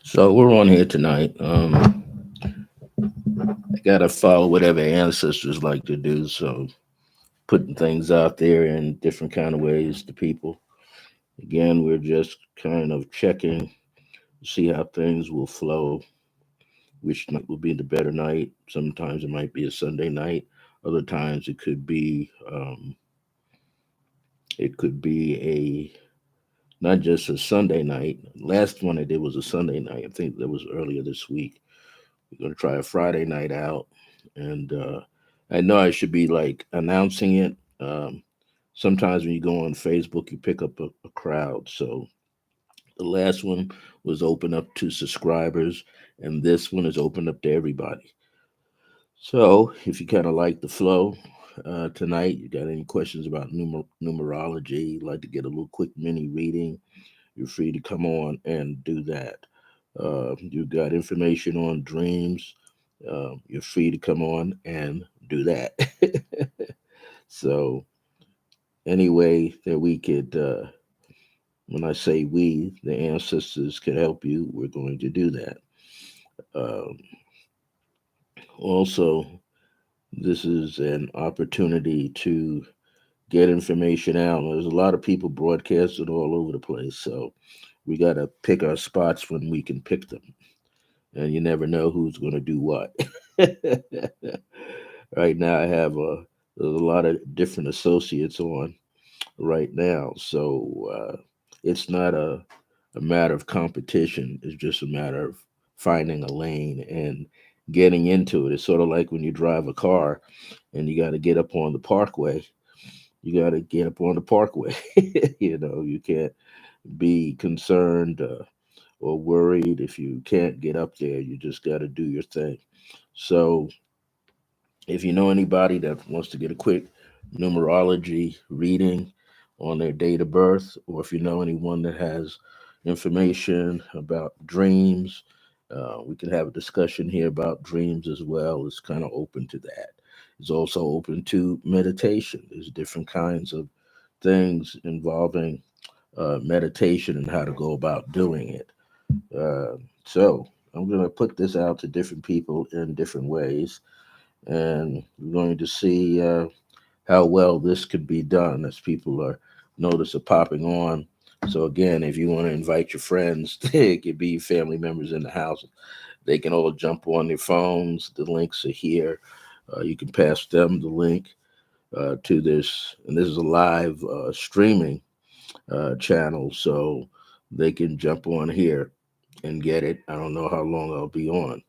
So we're on here tonight. I gotta follow whatever ancestors like to do. So putting things out there in different kind of ways to people. Again, we're just kind of checking to see how things will flow. Which night will be the better night? Sometimes it might be a Sunday night. Other times it could be not just a Sunday night. Last one I did was a Sunday night. I think that was earlier this week. We're gonna try a Friday night out, and I know I should be like announcing it. Sometimes when you go on Facebook, you pick up a crowd. So the last one was open up to subscribers, and this one is open up to everybody. So if you kind of like the flow tonight, you got any questions about numerology, like to get a little quick mini reading, you're free to come on and do that. You've got information on dreams. You're free to come on and do that. So, any way that we could, when I say we, the ancestors can help you, we're going to do that. Um, Also, this is an opportunity to get information out. There's a lot of people broadcasting all over the place. So, we got to pick our spots when we can pick them. And you never know who's going to do what. Right now, I have there's a lot of different associates on right now, so it's not a matter of competition. It's just a matter of finding a lane and getting into it. It's sort of like when you drive a car and you got to get up on the parkway. You got to get up on the parkway. You can't be concerned or worried if you can't get up there. You just got to do your thing. So, if you know anybody that wants to get a quick numerology reading on their date of birth, or if you know anyone that has information about dreams, we can have a discussion here about dreams as well. It's kind of open to that. It's also open to meditation. There's different kinds of things involving meditation and how to go about doing it. So I'm going to put this out to different people in different ways, and we're going to see how well this could be done as people are notice are popping on. So again, if you want to invite your friends, it could be family members in the house. They can all jump on their phones. The links are here. You can pass them the link to this, and this is a live streaming channel, so they can jump on here and get it. I don't know how long I'll be on.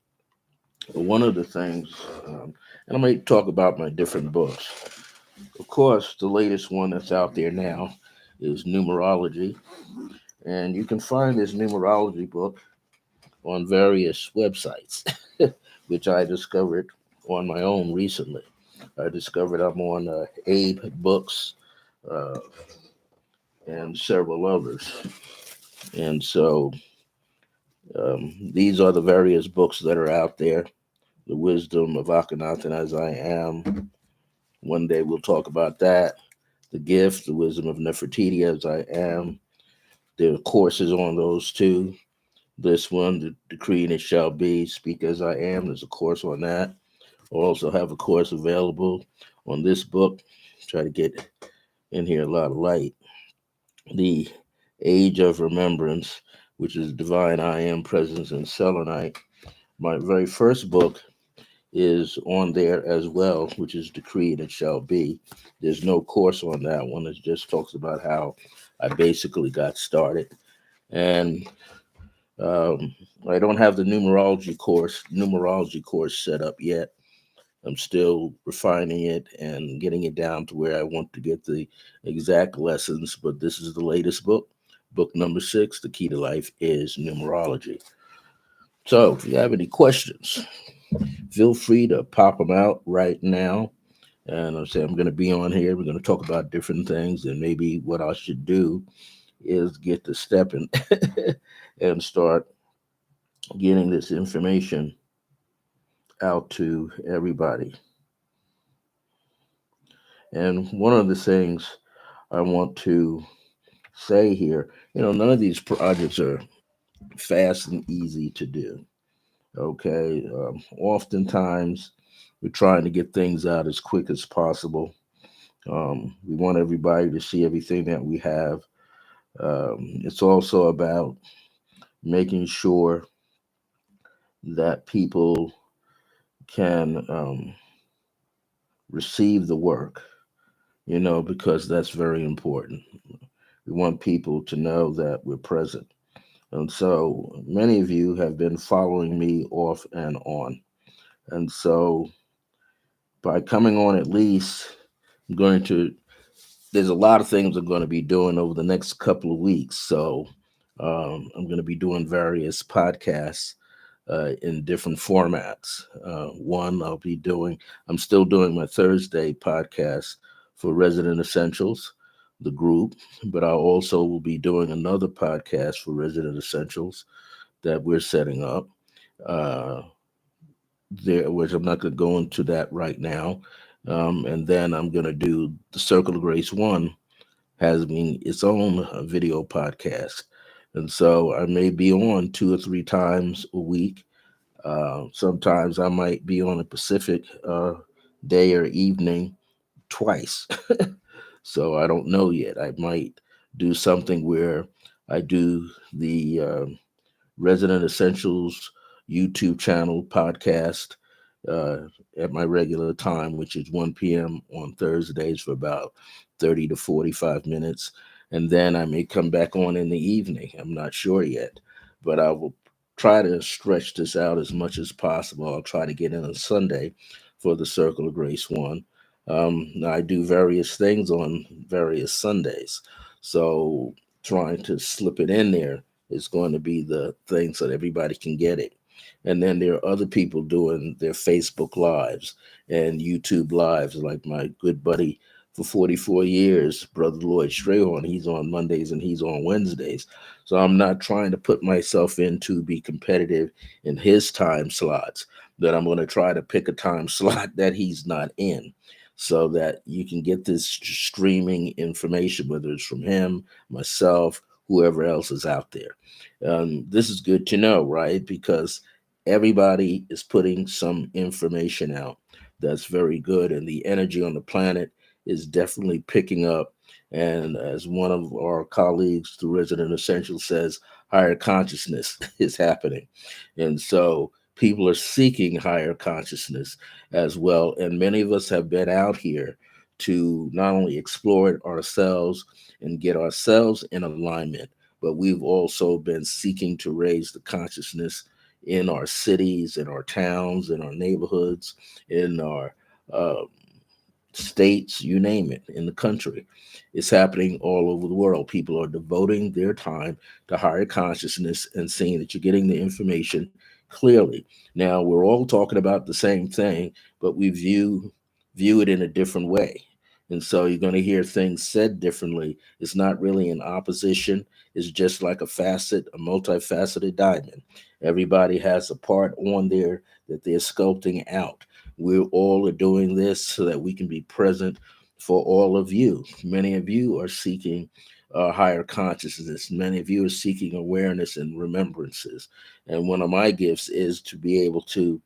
But one of the things, and I might talk about my different books. Of course, the latest one that's out there now is numerology, and you can find this numerology book on various websites, which I discovered on my own recently. I discovered I'm on Abe Books uh, and several others, and so these are the various books that are out there. The Wisdom of Akhenaten as I Am. One day we'll talk about that. The Gift, The Wisdom of Nefertiti as I Am. There are courses on those too. This one, The Decree and It Shall Be, Speak as I Am. There's a course on that. I also have a course available on this book. Try to get in here a lot of light. The Age of Remembrance, which is Divine I Am Presence and Selenite. My very first book is on there as well, which is Decree and It Shall Be. There's no course on that one. It just talks about how I basically got started. And um, I don't have the numerology course set up yet. I'm still refining it and getting it down to where I want to get the exact lessons. But this is the latest book, book number 6. The key to life is numerology. So if you have any questions, feel free to pop them out right now. And I say I'm going to be on here. We're going to talk about different things, and maybe what I should do is get to stepping and start getting this information out to everybody. And one of the things I want to say here, none of these projects are fast and easy to do. Okay. Oftentimes, we're trying to get things out as quick as possible. We want everybody to see everything that we have. It's also about making sure that people can receive the work, because that's very important. We want people to know that we're present. And so many of you have been following me off and on. And so by coming on at least, I'm going to, there's a lot of things I'm going to be doing over the next couple of weeks. So I'm going to be doing various podcasts in different formats. One, I'm still doing my Thursday podcast for Resident Essentials, the group, but I also will be doing another podcast for Resident Essentials that we're setting up. Uh, there, which I'm not going to go into that right now. And then I'm going to do the Circle of Grace one has been its own video podcast. And so I may be on 2 or 3 times a week. Sometimes I might be on a Pacific day or evening twice. So I don't know yet. I might do something where I do the Resident Essentials YouTube channel podcast uh, at my regular time, which is 1 p.m. on Thursdays for about 30 to 45 minutes. And then I may come back on in the evening. I'm not sure yet, but I will try to stretch this out as much as possible. I'll try to get in on Sunday for the Circle of Grace one. I do various things on various Sundays. So trying to slip it in there is going to be the thing so that everybody can get it. And then there are other people doing their Facebook lives and YouTube lives, like my good buddy for 44 years, Brother Lloyd Strayhorn. He's on Mondays and he's on Wednesdays. So I'm not trying to put myself in to be competitive in his time slots, but I'm going to try to pick a time slot that he's not in so that you can get this streaming information, whether it's from him, myself, whoever else is out there. This is good to know, right? Because everybody is putting some information out that's very good, and the energy on the planet is definitely picking up. And as one of our colleagues, the Resident Essential, says, higher consciousness is happening. And so people are seeking higher consciousness as well. And many of us have been out here to not only explore it ourselves and get ourselves in alignment, but we've also been seeking to raise the consciousness in our cities, in our towns, in our neighborhoods, in our uh, states, you name it, in the country. It's happening all over the world. People are devoting their time to higher consciousness and seeing that you're getting the information clearly. Now, we're all talking about the same thing, but we view it in a different way. And so you're going to hear things said differently. It's not really in opposition. It's just like a multifaceted diamond. Everybody has a part on there that they're sculpting out. We all are doing this so that we can be present for all of you. Many of you are seeking higher consciousness. Many of you are seeking awareness and remembrances. And one of my gifts is to be able to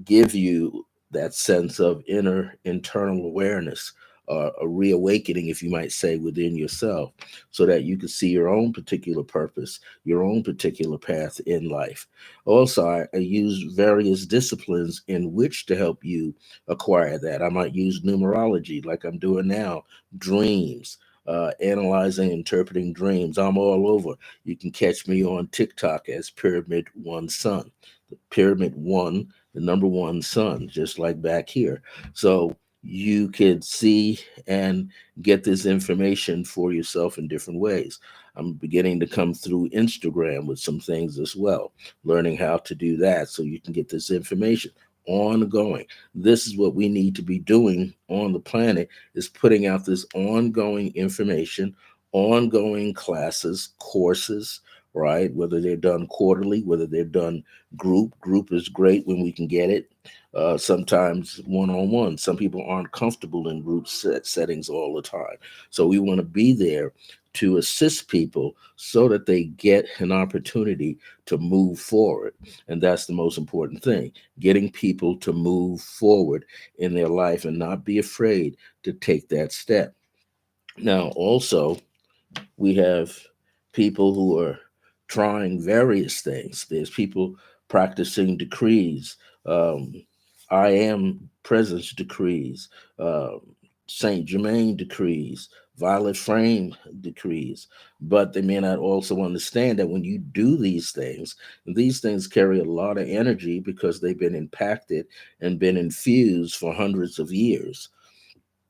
give you that sense of internal awareness, a reawakening, if you might say, within yourself, so that you can see your own particular purpose, your own particular path in life. Also, I use various disciplines in which to help you acquire that. I might use numerology, like I'm doing now, dreams. Analyzing, interpreting dreams. I'm all over. You can catch me on TikTok as Pyramid One Sun. Pyramid One, the number one sun, just like back here. So you could see and get this information for yourself in different ways. I'm beginning to come through Instagram with some things as well, learning how to do that so you can get this information ongoing. This is what we need to be doing on the planet, is putting out this ongoing information, ongoing classes, courses, right? Whether they're done quarterly, whether they're done group is great when we can get it. Sometimes one-on-one. Some people aren't comfortable in group settings all the time, so we want to be there to assist people so that they get an opportunity to move forward. And that's the most important thing, getting people to move forward in their life and not be afraid to take that step. Now, also, we have people who are trying various things. There's people practicing decrees, um, I am presence decrees, Saint Germain decrees, Violet Frame decrees. But they may not also understand that when you do these things carry a lot of energy because they've been impacted and been infused for hundreds of years.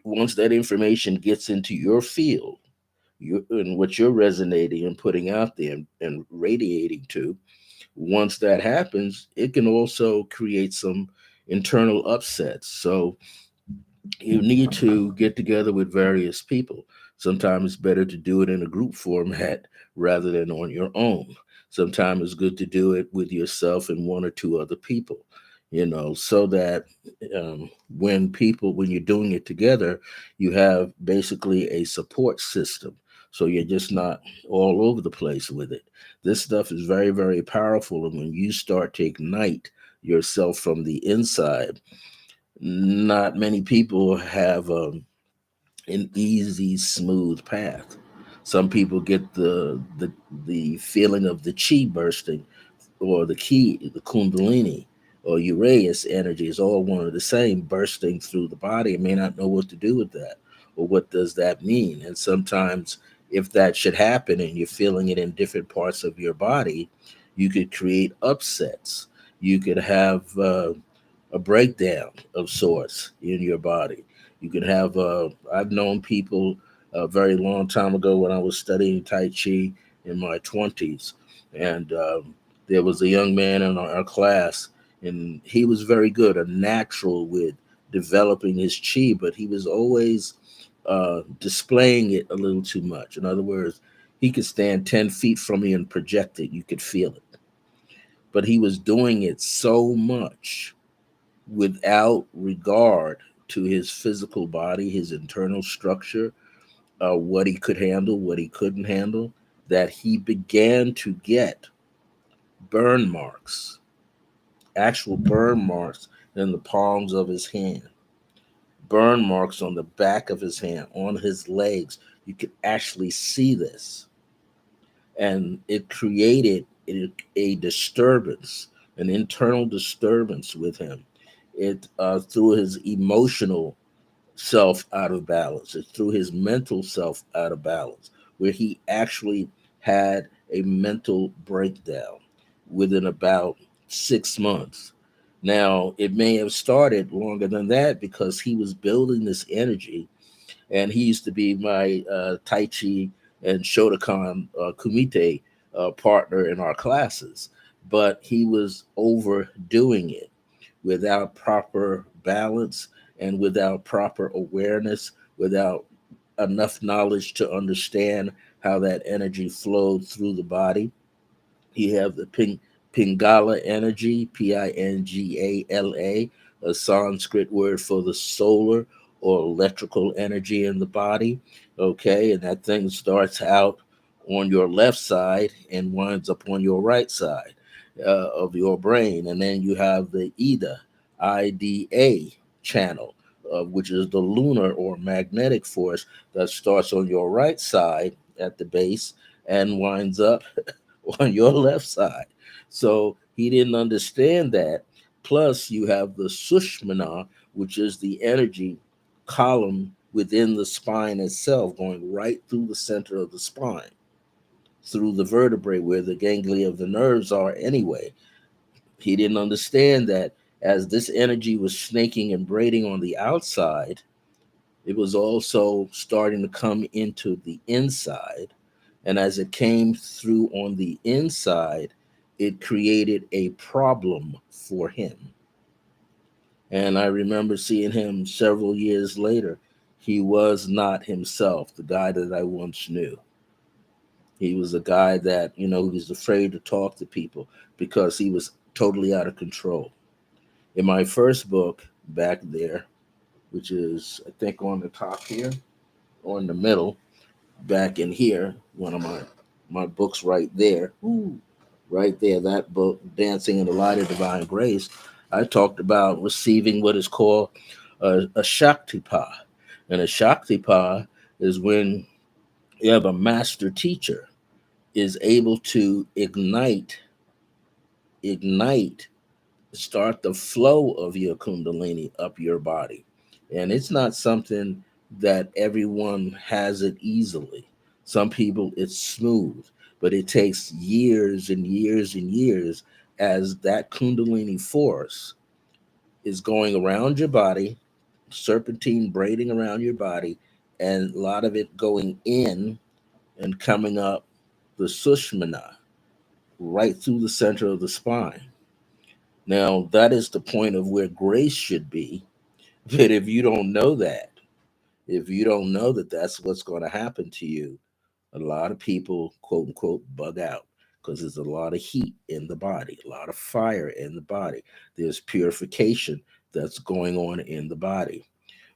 Once that information gets into your field, and what you're resonating and putting out there and radiating to, once that happens, it can also create some internal upsets. So you need to get together with various people. Sometimes it's better to do it in a group format rather than on your own. Sometimes it's good to do it with yourself and one or two other people, so that when you're doing it together, you have basically a support system. So you're just not all over the place with it. This stuff is very, very powerful. And when you start to ignite yourself from the inside, not many people have an easy, smooth path. Some people get the feeling of the chi bursting, or the key, the kundalini, or Uranus energy is all one of the same, bursting through the body, and may not know what to do with that, or what does that mean. And sometimes, if that should happen and you're feeling it in different parts of your body, you could create upsets. You could have a breakdown of sorts in your body. You can have. I've known people a very long time ago when I was studying Tai Chi in my 20s, and there was a young man in our class, and he was very good, a natural with developing his chi, but he was always displaying it a little too much. In other words, he could stand 10 feet from me and project it. You could feel it. But he was doing it so much without regard to his physical body, his internal structure, what he could handle, what he couldn't handle, that he began to get burn marks, actual burn marks in the palms of his hand, burn marks on the back of his hand, on his legs. You could actually see this. And it created a disturbance, an internal disturbance with him. It threw his emotional self out of balance. It threw his mental self out of balance, where he actually had a mental breakdown within about 6 months. Now, it may have started longer than that because he was building this energy, and he used to be my Tai Chi and Shotokan Kumite partner in our classes, but he was overdoing it without proper balance and without proper awareness, without enough knowledge to understand how that energy flowed through the body. You have the Pingala energy, Pingala, a Sanskrit word for the solar or electrical energy in the body. Okay, and that thing starts out on your left side and winds up on your right side of your brain. And then you have the IDA channel, which is the lunar or magnetic force that starts on your right side at the base and winds up on your left side. So he didn't understand that. Plus, you have the Sushmana, which is the energy column within the spine itself, going right through the center of the spine, through the vertebrae where the ganglia of the nerves are anyway. He didn't understand that as this energy was snaking and braiding on the outside, it was also starting to come into the inside. And as it came through on the inside, it created a problem for him. And I remember seeing him several years later. He was not himself, the guy that I once knew. He was a guy that, he was afraid to talk to people because he was totally out of control. In my first book back there, which is, I think, on the top here, or in the middle, back in here, one of my books right there. Ooh, right there, that book, Dancing in the Light of Divine Grace. I talked about receiving what is called a Shaktipa. And a Shaktipa is when you have a master teacher is able to ignite, start the flow of your kundalini up your body. And it's not something that everyone has it easily. Some people it's smooth, but it takes years and years and years as that kundalini force is going around your body, serpentine braiding around your body, and a lot of it going in and coming up the sushmana right through the center of the spine. Now, that is the point of where grace should be. But if you don't know that, if you don't know that that's what's going to happen to you, a lot of people, quote unquote, bug out because there's a lot of heat in the body, a lot of fire in the body. There's purification that's going on in the body.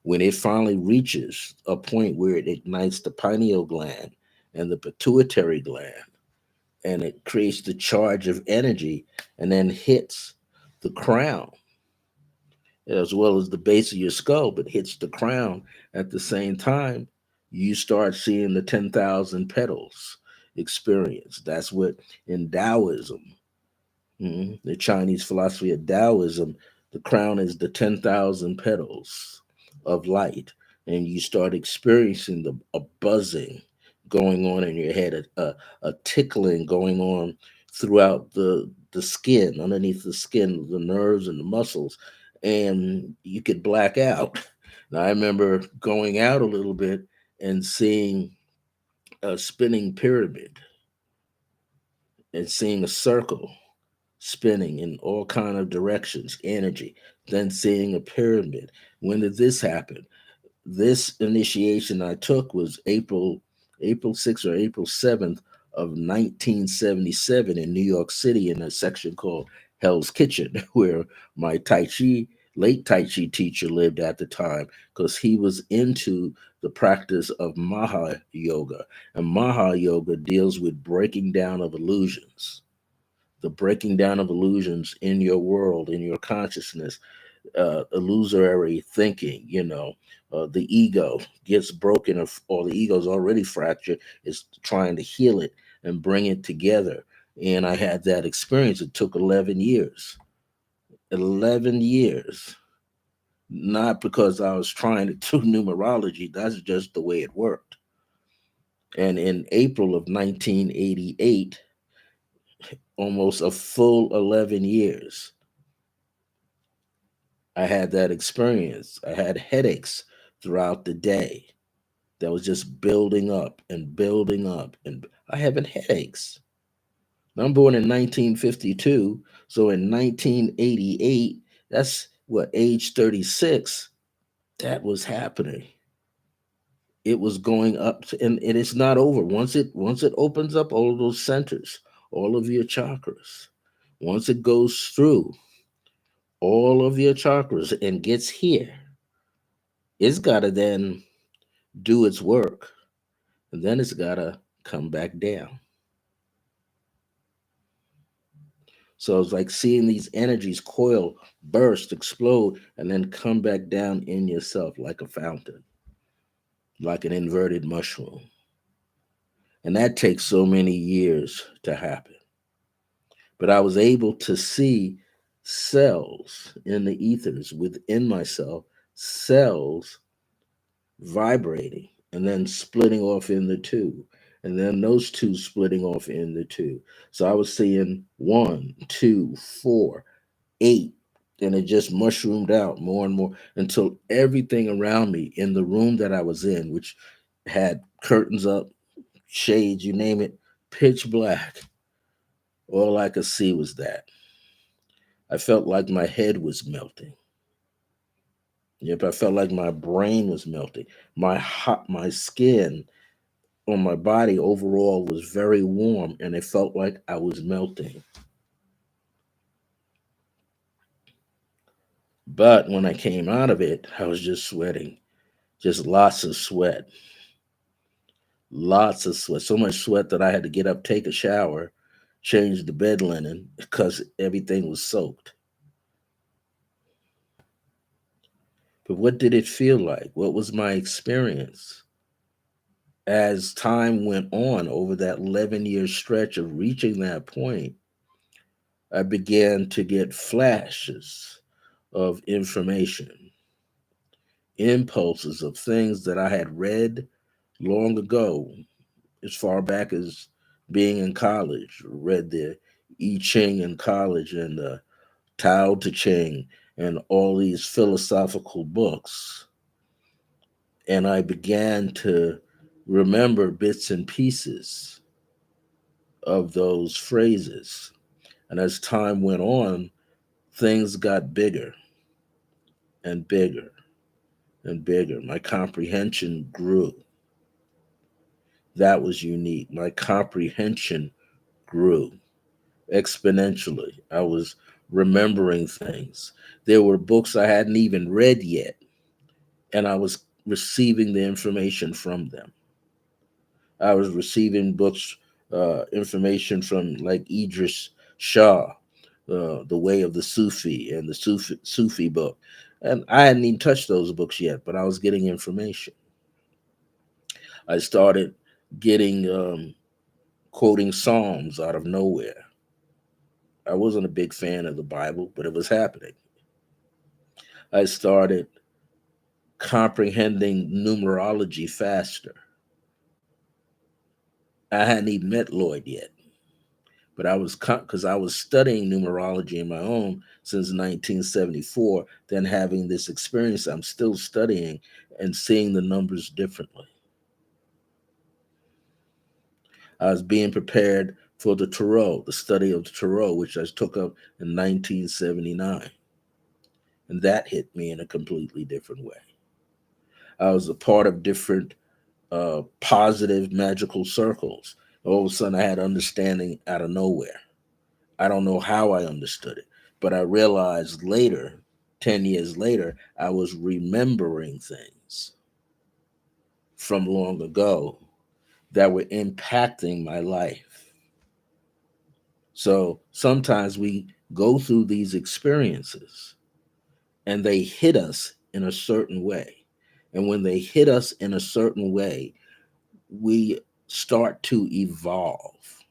When it finally reaches a point where it ignites the pineal gland and the pituitary gland, and it creates the charge of energy and then hits the crown as well as the base of your skull, but hits the crown at the same time, you start seeing the 10,000 petals experience. That's what in Taoism, the Chinese philosophy of Taoism, the crown is the 10,000 petals of light. And you start experiencing a buzzing going on in your head, a tickling going on throughout the skin, underneath the skin, the nerves and the muscles, and you could black out. Now, I remember going out a little bit and seeing a spinning pyramid and seeing a circle spinning in all kind of directions, energy, then seeing a pyramid. When did this happen? This initiation I took was April 6th or April 7th of 1977 in New York City in a section called Hell's Kitchen, where my late Tai Chi teacher lived at the time, because he was into the practice of Maha Yoga. And Maha Yoga deals with breaking down of illusions, the breaking down of illusions in your world, in your consciousness, illusory thinking, the ego gets broken, or the ego's already fractured, is trying to heal it and bring it together. And I had that experience. It took 11 years. 11 years. Not because I was trying to do numerology, that's just the way it worked. And in April of 1988, almost a full 11 years, I had that experience. I had headaches throughout the day that was just building up and building up. And I having headaches. Now, I'm born in 1952. So in 1988, that's what, age 36, that was happening. It was going up and it's not over. Once it opens up all of those centers, all of your chakras, once it goes through all of your chakras and gets here, it's gotta then do its work. And then it's gotta come back down. So it's like seeing these energies coil, burst, explode, and then come back down in yourself like a fountain, like an inverted mushroom. And that takes so many years to happen. But I was able to see cells in the ethers within myself, cells vibrating and then splitting off in the two. And then those two splitting off in the two. So I was seeing one, two, four, eight, and it just mushroomed out more and more until everything around me in the room that I was in, which had curtains up, shades, you name it, pitch black. All I could see was that. I felt like my head was melting. Yep, I felt like my brain was melting. My skin on my body overall was very warm, and it felt like I was melting. But when I came out of it, I was just sweating, just lots of sweat. Lots of sweat, so much sweat that I had to get up, take a shower, change the bed linen because everything was soaked. But what did it feel like? What was my experience? As time went on over that 11-year stretch of reaching that point, I began to get flashes of information, impulses of things that I had read long ago, as far back as being in college. Read the I Ching in college and the Tao Te Ching and all these philosophical books. And I began to remember bits and pieces of those phrases. And as time went on, things got bigger and bigger and bigger. My comprehension grew. That was unique. My comprehension grew exponentially. I was remembering things. There were books I hadn't even read yet, and I was receiving the information from them. I was receiving books, information from like Idris Shah, The Way of the Sufi, and the Sufi book. And I hadn't even touched those books yet, but I was getting information. I started getting quoting Psalms out of nowhere. I wasn't a big fan of the Bible, but it was happening. I started comprehending numerology faster. I hadn't even met Lloyd yet, but I was because I was studying numerology in my own since 1974. Then having this experience, I'm still studying and seeing the numbers differently. I was being prepared for the Tarot, the study of the Tarot, which I took up in 1979, and that hit me in a completely different way. I was a part of different positive magical circles. All of a sudden, I had understanding out of nowhere. I don't know how I understood it, but I realized later, 10 years later, I was remembering things from long ago that were impacting my life. So sometimes we go through these experiences and they hit us in a certain way. And when they hit us in a certain way, we start to evolve.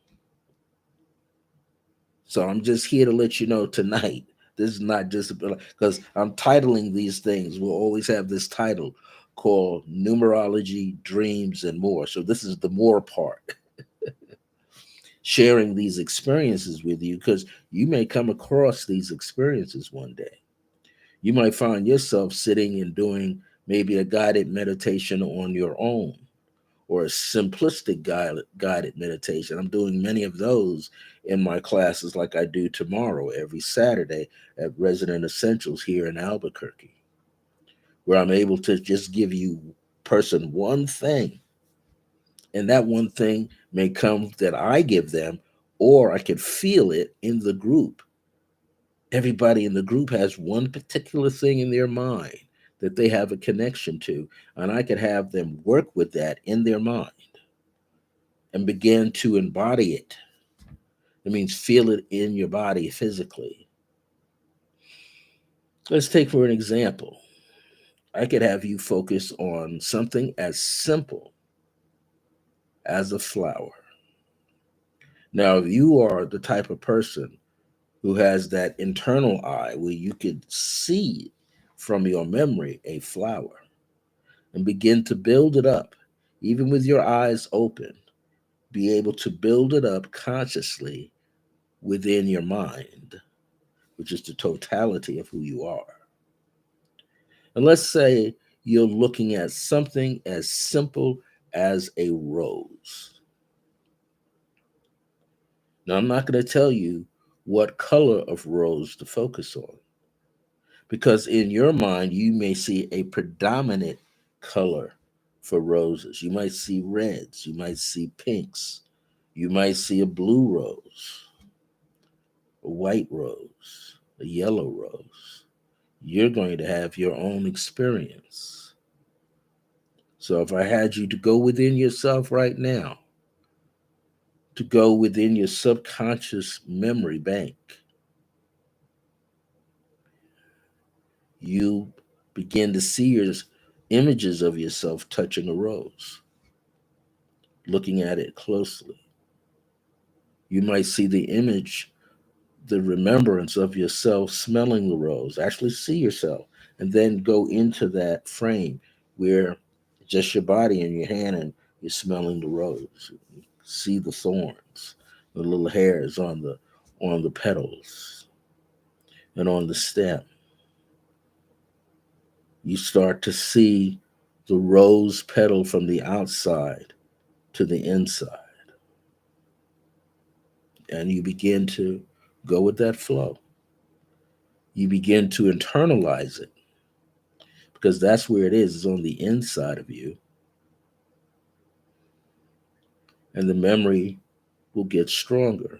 So I'm just here to let you know tonight. This is not just because I'm titling these things. We'll always have this title called Numerology, Dreams, and More. So this is the more part, sharing these experiences with you because you may come across these experiences one day. You might find yourself sitting and doing maybe a guided meditation on your own or a simplistic guided meditation. I'm doing many of those in my classes, like I do tomorrow, every Saturday at Resident Essentials here in Albuquerque, where I'm able to just give you person one thing, and that one thing may come that I give them, or I can feel it in the group. Everybody in the group has one particular thing in their mind that they have a connection to, and I could have them work with that in their mind and begin to embody it. It means feel it in your body physically. Let's take for an example. I could have you focus on something as simple as a flower. Now, if you are the type of person who has that internal eye where you could see from your memory a flower and begin to build it up, even with your eyes open, be able to build it up consciously within your mind, which is the totality of who you are. And let's say you're looking at something as simple as a rose. Now, I'm not going to tell you what color of rose to focus on because in your mind, you may see a predominant color for roses. You might see reds, you might see pinks, you might see a blue rose, a white rose, a yellow rose. You're going to have your own experience. So if I had you to go within yourself right now, to go within your subconscious memory bank, you begin to see your images of yourself touching a rose, looking at it closely. You might see the image, the remembrance of yourself smelling the rose, actually see yourself, and then go into that frame where just your body in your hand and you're smelling the rose. See the thorns, the little hairs on the petals and on the stem. You start to see the rose petal from the outside to the inside, and you begin to go with that flow. You begin to internalize it because that's where it is. It's on the inside of you, and the memory will get stronger.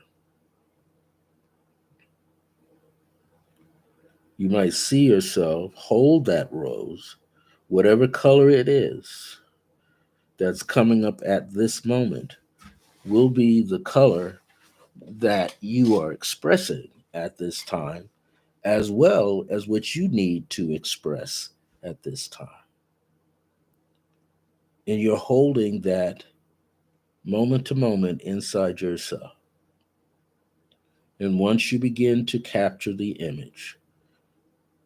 You might see yourself hold that rose, whatever color it is that's coming up at this moment, will be the color that you are expressing at this time, as well as what you need to express at this time. And you're holding that moment to moment inside yourself. And once you begin to capture the image,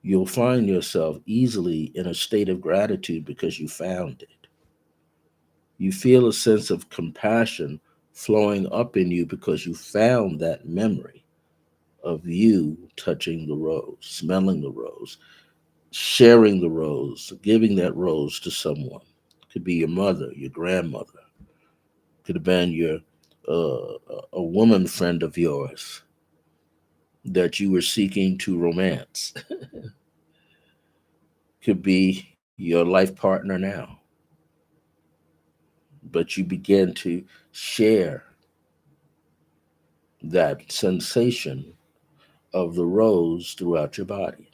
you'll find yourself easily in a state of gratitude because you found it. You feel a sense of compassion flowing up in you because you found that memory of you touching the rose, smelling the rose, sharing the rose, giving that rose to someone. Could be your mother, your grandmother, could have been your a woman friend of yours that you were seeking to romance. Could be your life partner now, but you begin to share that sensation of the rose throughout your body.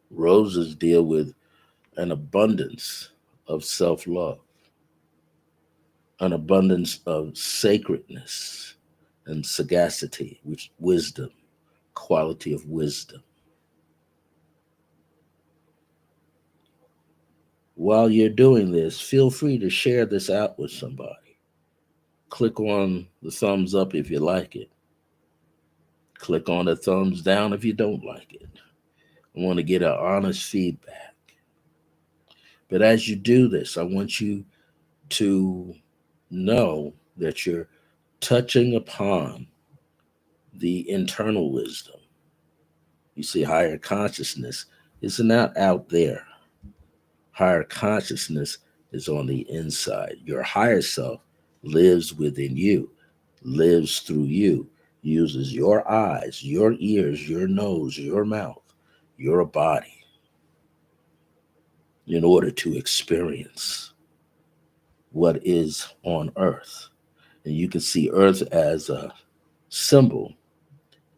Roses deal with an abundance of self love, an abundance of sacredness and sagacity, which wisdom, quality of wisdom. While you're doing this, feel free to share this out with somebody. Click on the thumbs up if you like it. Click on the thumbs down if you don't like it. I want to get an honest feedback. But as you do this, I want you to know that you're touching upon the internal wisdom. You see, higher consciousness is not out there. Higher consciousness is on the inside. Your higher self lives within you, lives through you, uses your eyes, your ears, your nose, your mouth, your body in order to experience what is on earth. And you can see earth as a symbol,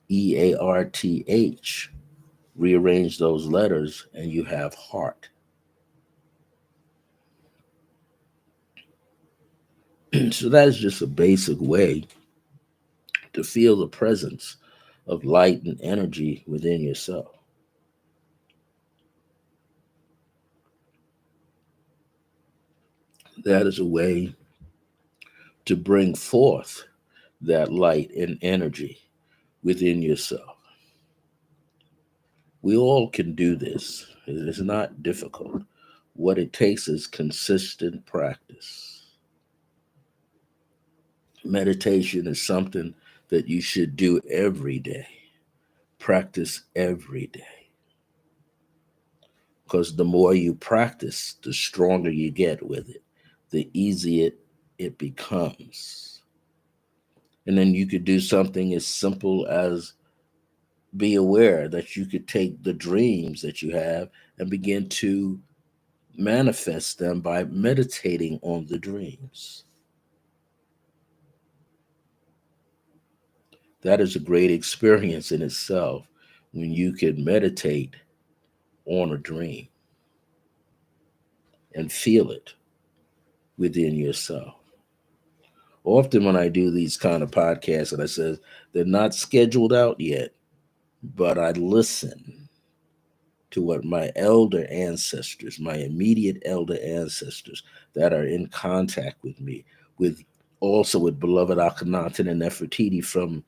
EARTH. Rearrange those letters and you have heart. So that is just a basic way to feel the presence of light and energy within yourself. That is a way to bring forth that light and energy within yourself. We all can do this. It is not difficult. What it takes is consistent practice. Meditation is something that you should do every day. Practice every day. Because the more you practice, the stronger you get with it, the easier it becomes. And then you could do something as simple as be aware that you could take the dreams that you have and begin to manifest them by meditating on the dreams. That is a great experience in itself when you can meditate on a dream and feel it within yourself. Often when I do these kind of podcasts, and I says they're not scheduled out yet, but I listen to what my elder ancestors, my immediate elder ancestors that are in contact with me, with also with beloved Akhenaten and Nefertiti from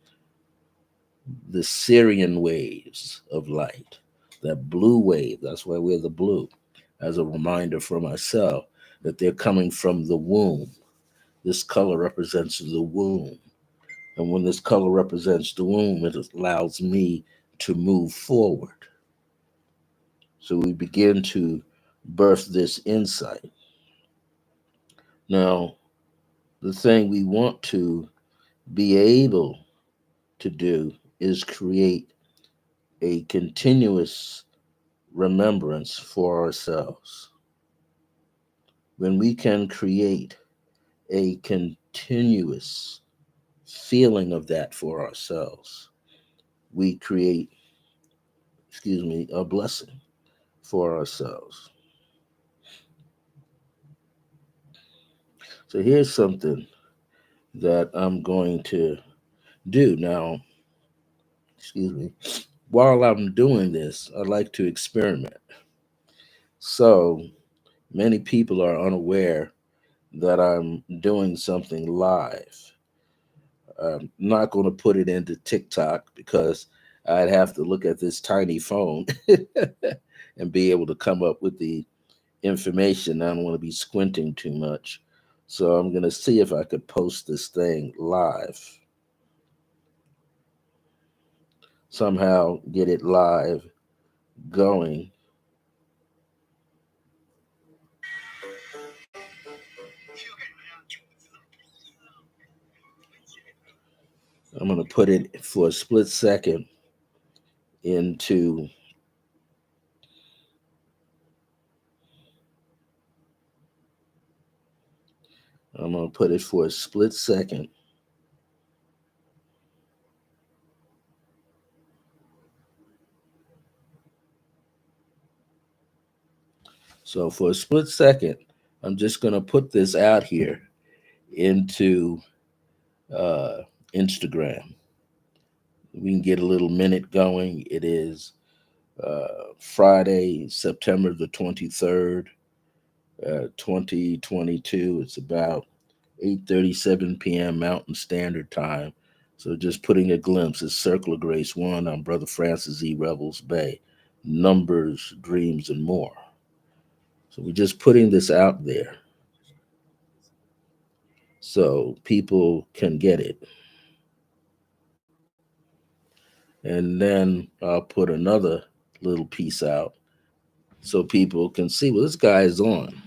the Syrian waves of light, that blue wave, that's why we're the blue, as a reminder for myself that they're coming from the womb. This color represents the womb. And when this color represents the womb, it allows me to move forward. So we begin to birth this insight. Now, the thing we want to be able to do is create a continuous remembrance for ourselves. When we can create a continuous feeling of that for ourselves, we create, a blessing for ourselves. So here's something that I'm going to do now. Excuse me. While I'm doing this, I like to experiment. So many people are unaware that I'm doing something live. I'm not going to put it into TikTok because I'd have to look at this tiny phone and be able to come up with the information. I don't want to be squinting too much. So I'm going to see if I could post this thing live. Somehow get it live going. I'm going to put it for a split second into I'm going to put it for a split second. So for a split second, I'm just going to put this out here into uh, Instagram. We can get a little minute going. It is Friday, September the 23rd, 2022. It's about 8:37 p.m. Mountain Standard Time. So just putting a glimpse. It's Circle of Grace 1. I'm Brother Francis E. Revels-Bey. Numbers, dreams, and more. So we're just putting this out there so people can get it. And then I'll put another little piece out so people can see, well, this guy is on.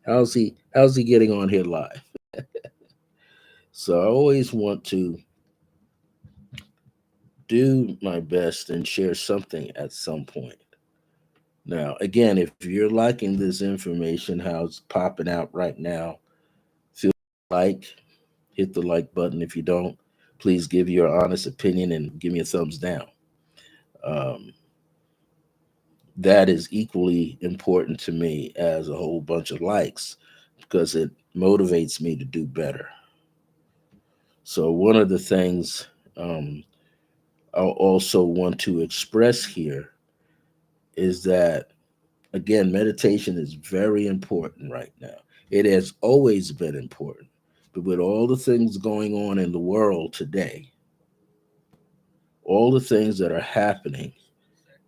How's he getting on here live? So I always want to do my best and share something at some point. Now, again, if you're liking this information, how it's popping out right now, feel like, hit the like button. If you don't, please give your honest opinion and give me a thumbs down. Um, that is equally important to me as a whole bunch of likes because it motivates me to do better. So, one of the things I also want to express here is that, again, meditation is very important right now. It has always been important. But with all the things going on in the world today, all the things that are happening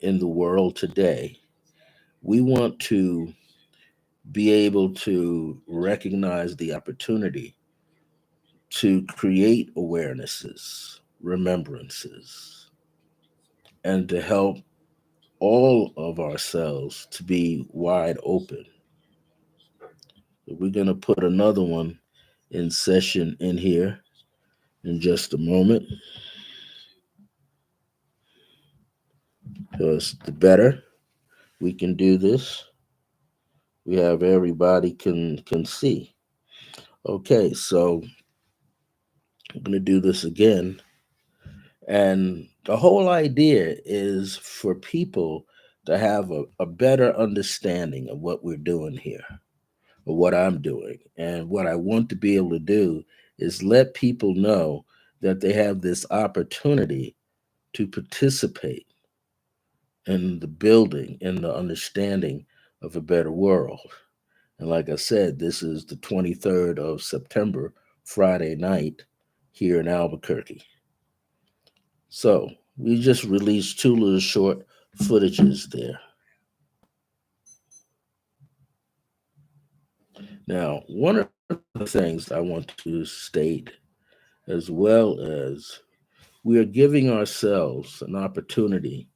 in the world today, we want to be able to recognize the opportunity to create awarenesses, remembrances, and to help all of ourselves to be wide open. We're going to put another one in session in here in just a moment because the better we can do this, we have everybody can see. Okay, so I'm going to do this again. And the whole idea is for people to have a better understanding of what we're doing here, or what I'm doing. And what I want to be able to do is let people know that they have this opportunity to participate in the building and the understanding of a better world. And like I said, this is the 23rd of September, Friday night, here in Albuquerque. So we just released two little short footages there. Now, one of the things I want to state, as well as we are giving ourselves an opportunity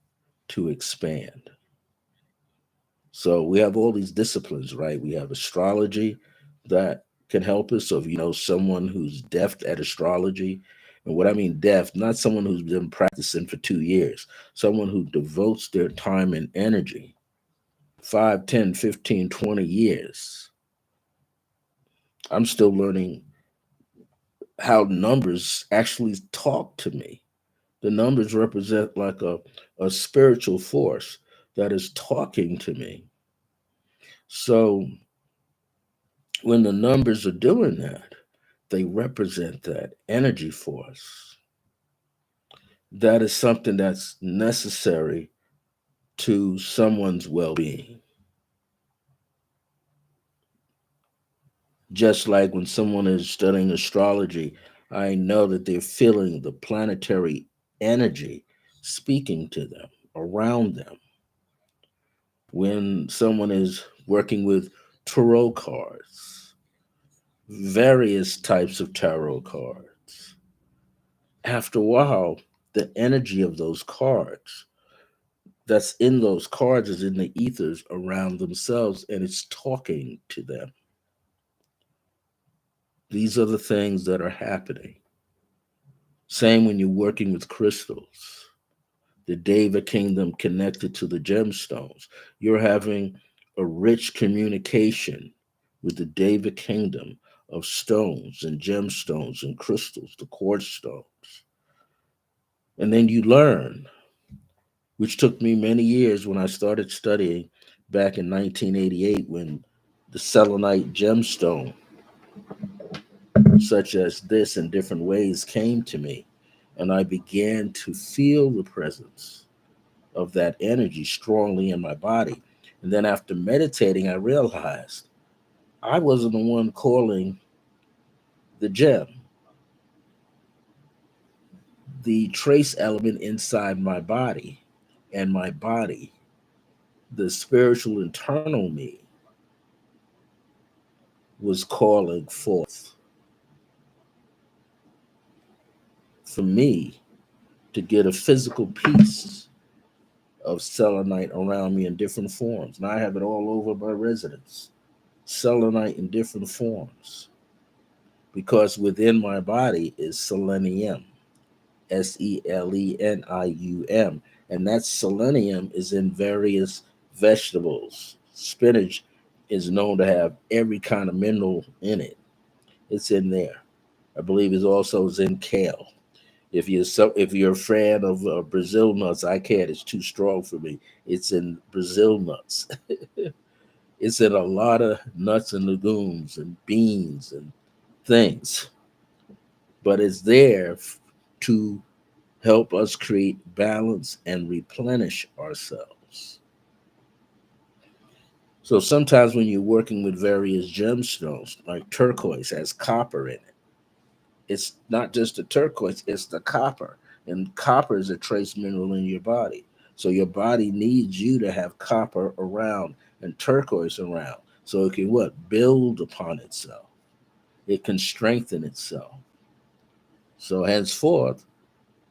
to expand. So we have all these disciplines, right? We have astrology that can help us. So if you know someone who's deft at astrology, and what I mean deft, not someone who's been practicing for 2 years, someone who devotes their time and energy 5, 10, 15, 20 years. I'm still learning how numbers actually talk to me. The numbers represent like a spiritual force that is talking to me. So when the numbers are doing that, they represent that energy force. That is something that's necessary to someone's well being. Just like when someone is studying astrology, I know that they're feeling the planetary energy speaking to them, around them. When someone is working with tarot cards, various types of tarot cards, after a while, the energy of those cards that's in those cards is in the ethers around themselves and it's talking to them. These are the things that are happening. Same when you're working with crystals, the Deva kingdom connected to the gemstones. You're having a rich communication with the Deva kingdom of stones and gemstones and crystals, the quartz stones. And then you learn, which took me many years when I started studying back in 1988 when the selenite gemstone, such as this in different ways, came to me. And I began to feel the presence of that energy strongly in my body. And then after meditating, I realized I wasn't the one calling the gem. The trace element inside my body and my body, the spiritual internal me, was calling forth for me to get a physical piece of selenite around me in different forms. And I have it all over my residence. Selenite in different forms. Because within my body is selenium, Selenium. And that selenium is in various vegetables. Spinach is known to have every kind of mineral in it. It's in there. I believe it also is in kale. If you're a fan of Brazil nuts, I can't. It's too strong for me. It's in Brazil nuts. It's in a lot of nuts and legumes and beans and things, but it's there to help us create balance and replenish ourselves. So sometimes when you're working with various gemstones, like turquoise has copper in it. It's not just the turquoise, it's the copper. And copper is a trace mineral in your body. So your body needs you to have copper around and turquoise around. So it can what? Build upon itself. It can strengthen itself. So henceforth,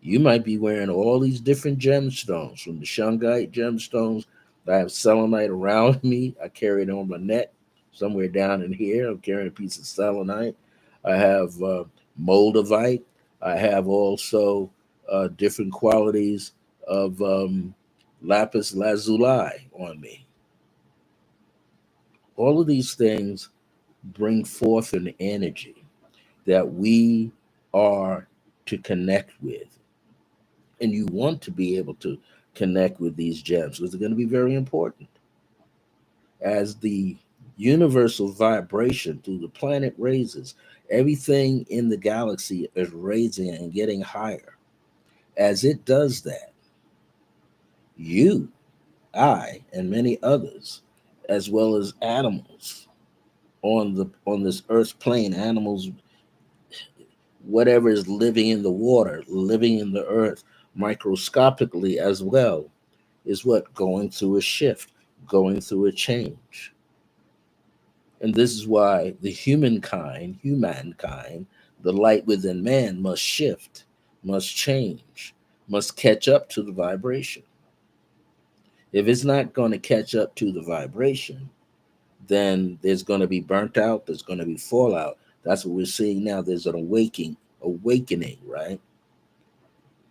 you might be wearing all these different gemstones, from the shungite gemstones. I have selenite around me. I carry it on my neck, somewhere down in here. I'm carrying a piece of selenite. I have moldavite. I have also different qualities of lapis lazuli on me. All of these things bring forth an energy that we are to connect with, and you want to be able to connect with these gems, because they're going to be very important as the universal vibration through the planet raises. Everything in the galaxy is raising and getting higher. As it does that, you, I, and many others, as well as animals on this earth plane, animals, whatever is living in the water, living in the earth, microscopically as well, is what going through a shift, going through a change. And this is why humankind, the light within man must shift, must change, must catch up to the vibration. If it's not going to catch up to the vibration, then there's going to be burnt out, there's going to be fallout. That's what we're seeing now. There's an awakening, right?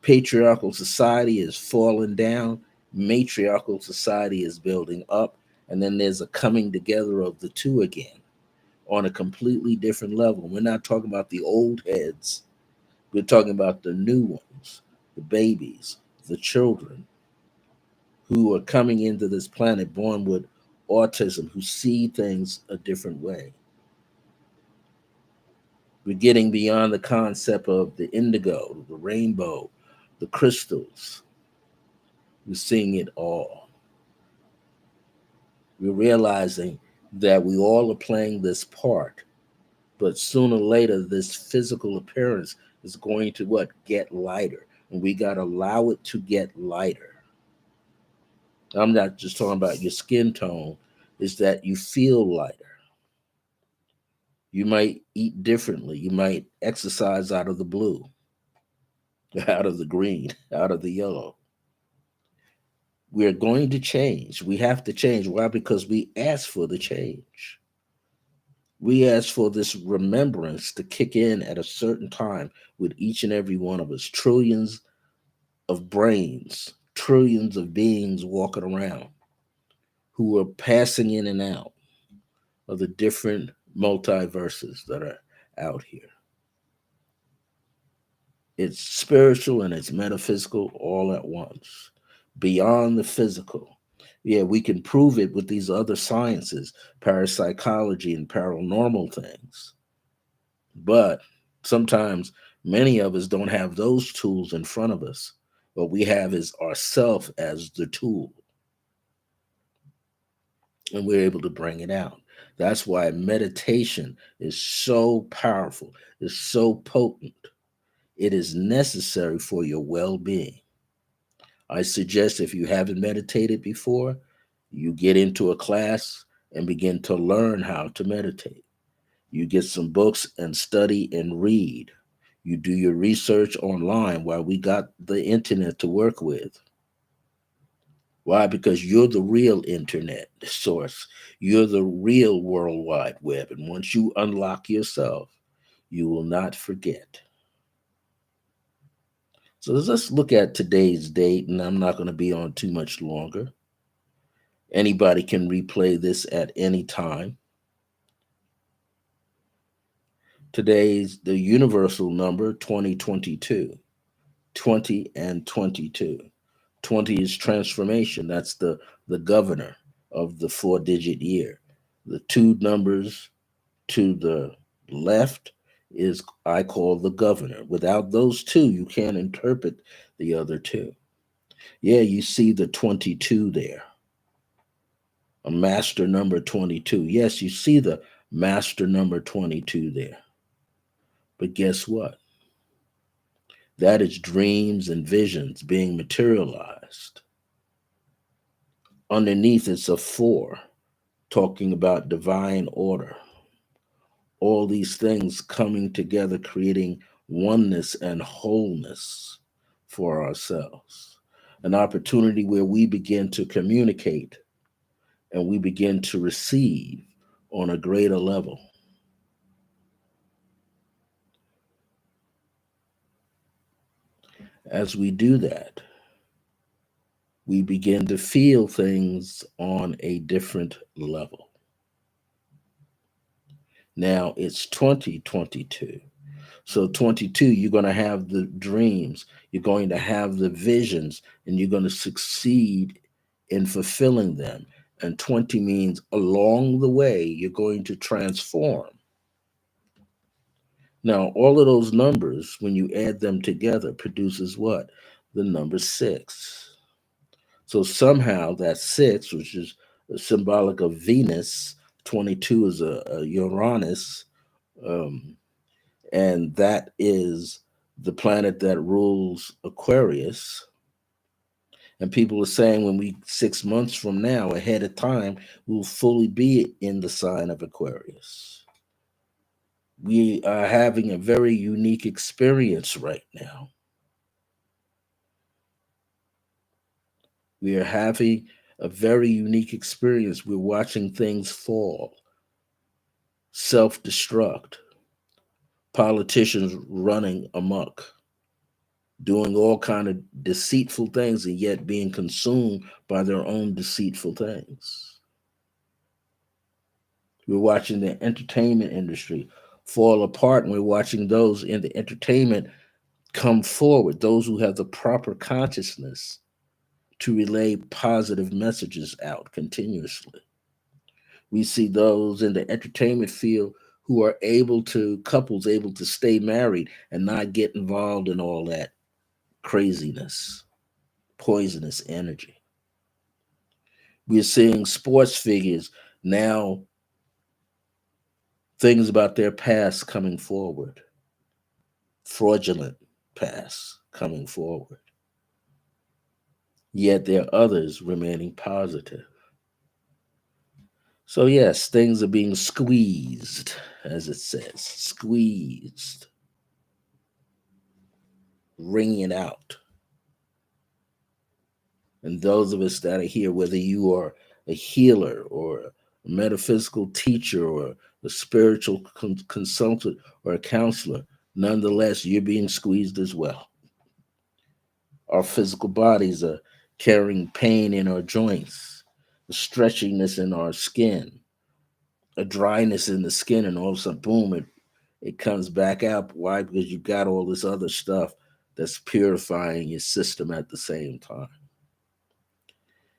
Patriarchal society is falling down, matriarchal society is building up, and then there's a coming together of the two again on a completely different level. We're not talking about the old heads, we're talking about the new ones, the babies, the children who are coming into this planet born with autism, who see things a different way. We're getting beyond the concept of the indigo, the rainbow, the crystals. We're seeing it all. We're realizing that we all are playing this part, but sooner or later, this physical appearance is going to what? Get lighter. And we got to allow it to get lighter. I'm not just talking about your skin tone, is that you feel lighter. You might eat differently. You might exercise out of the blue, out of the green, out of the yellow. We're going to change. We have to change. Why? Because we asked for the change. We ask for this remembrance to kick in at a certain time with each and every one of us. Trillions of brains, trillions of beings walking around who are passing in and out of the different multiverses that are out here. It's spiritual and it's metaphysical all at once, beyond the physical. Yeah, we can prove it with these other sciences, parapsychology and paranormal things. But sometimes many of us don't have those tools in front of us. What we have is ourself as the tool, and we're able to bring it out. That's why meditation is so powerful, is so potent. It is necessary for your well being. I suggest if you haven't meditated before, you get into a class and begin to learn how to meditate. You get some books and study and read. You do your research online while we got the internet to work with. Why? Because you're the real internet source. You're the real World Wide Web. And once you unlock yourself, you will not forget. So let's look at today's date, and I'm not going to be on too much longer. Anybody can replay this at any time. Today's the universal number 2022, 20 and 22. 20 is transformation. That's the governor of the four-digit year. The two numbers to the left is I call the governor. Without those two, you can't interpret the other two. Yeah, you see the 22 there, a master number 22. Yes, you see the master number 22 there. But guess what? That is dreams and visions being materialized. Underneath, it's a four, talking about divine order. All these things coming together, creating oneness and wholeness for ourselves. An opportunity where we begin to communicate and we begin to receive on a greater level. As we do that, we begin to feel things on a different level. Now it's 2022. So 22, you're going to have the dreams, you're going to have the visions, and you're going to succeed in fulfilling them. And 20 means along the way, you're going to transform. Now, all of those numbers, when you add them together, produces what? The number six. So somehow that six, which is symbolic of Venus, 22 is a Uranus, um, and that is the planet that rules Aquarius. And people are saying when we 6 months from now, ahead of time, we'll fully be in the sign of Aquarius. We are having a very unique experience right now. We are having a very unique experience. We're watching things fall, self destruct, politicians running amok, doing all kind of deceitful things and yet being consumed by their own deceitful things. We're watching the entertainment industry fall apart, and we're watching those in the entertainment come forward, those who have the proper consciousness to relay positive messages out continuously. We see those in the entertainment field who are able to, couples able to stay married and not get involved in all that craziness, poisonous energy. We're seeing sports figures now, things about their past coming forward, fraudulent past coming forward. Yet there are others remaining positive. So, yes, things are being squeezed, as it says, squeezed, wringing it out. And those of us that are here, whether you are a healer or a metaphysical teacher or a spiritual consultant or a counselor, nonetheless, you're being squeezed as well. Our physical bodies are carrying pain in our joints, a stretchiness in our skin, a dryness in the skin, and all of a sudden, boom, it comes back out. Why? Because you've got all this other stuff that's purifying your system at the same time.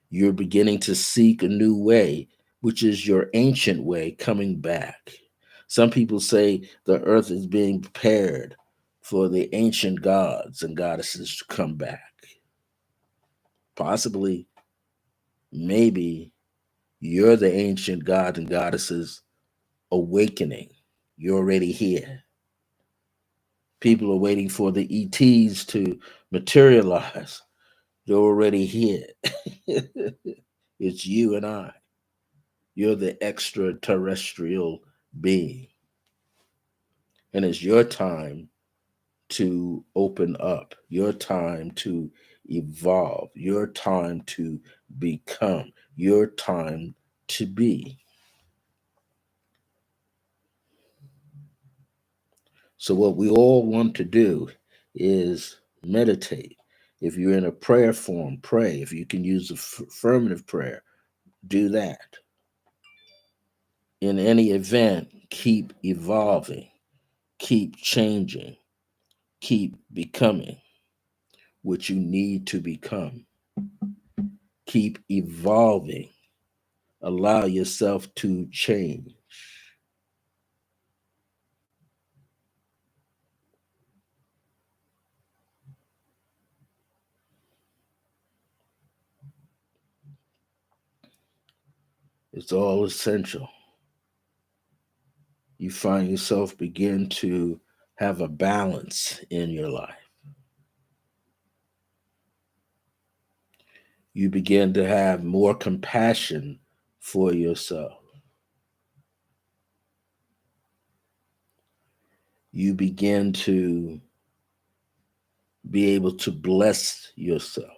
You're beginning to seek a new way, which is your ancient way coming back. Some people say the earth is being prepared for the ancient gods and goddesses to come back. Possibly, maybe you're the ancient gods and goddesses awakening. You're already here. People are waiting for the ETs to materialize. They're already here. It's you and I. You're the extraterrestrial being. And it's your time to open up, your time to evolve, your time to become, your time to be. So, what we all want to do is meditate. If you're in a prayer form, pray. If you can use affirmative prayer, do that. In any event, keep evolving, keep changing, keep becoming what you need to become. Keep evolving. Allow yourself to change. It's all essential. You find yourself begin to have a balance in your life. You begin to have more compassion for yourself. You begin to be able to bless yourself.